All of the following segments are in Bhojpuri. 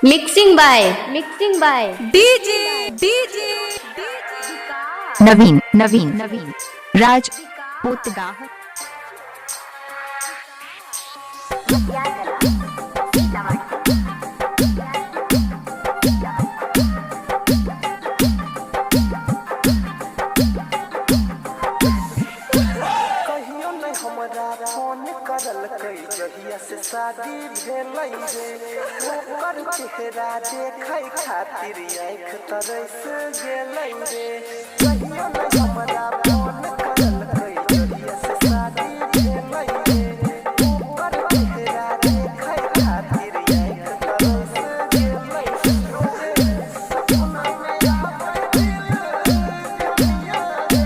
Mixing by DJ नवीन राज पोतगाह कहियो नहीं हमरा फोन करल कई जहिया से शादी भेलै रे ओकर चेहरा देखै खातिर आँख तरस गेलै रे कहियो नहीं हमरा फोन करल कई जहिया से शादी भेलै रे ओकर चेहरा देखै खातिर आँख तरस गेलै रे सपना में आबै दिल दुनिया रे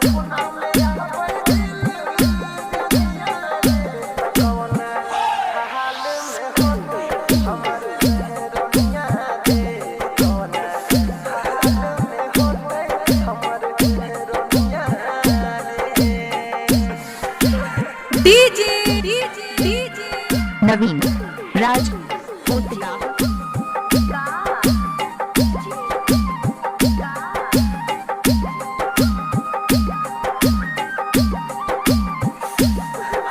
सपना में आबै दिल दुनिया रे कौन हाल में होतै हमर दुनिया रे कौन हाल में होतै हमर दुनिया रे DJ नवीन राज पोतगाह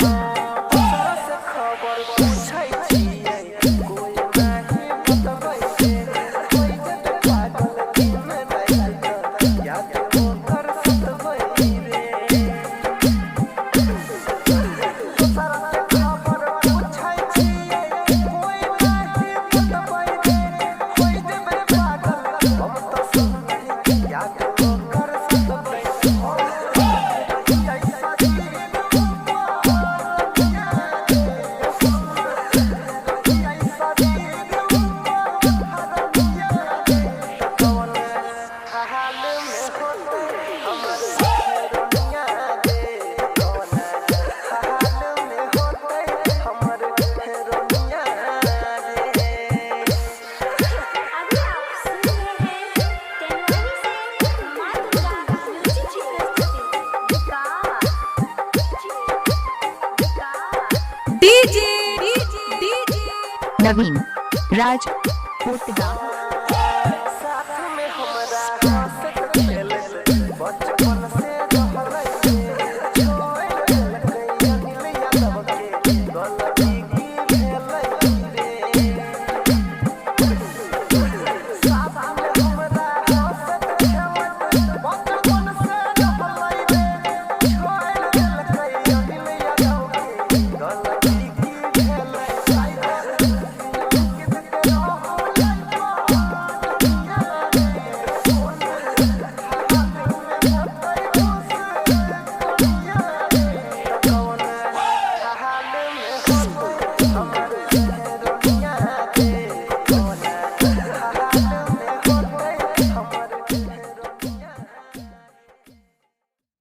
से खबर पूछै छियै कोई नहीं बतबै छै कोई जब पागल दिन रहि याद ओकर सतबै रे से खबर पूछै छियै कोई नहीं बतबै रे कोई जब पागल हम त सुन नहीं याद ओकर सतबै ऐसा दिन कौन हाल में होतै हमर दुनिया रे कौन हाल में होतै हमर दुनिया रे अभी आप सुन रहे हैं तेनवानी से माँ दुर्गा म्यूजिक की प्रस्तुति DJ नवीन राज पोतगाह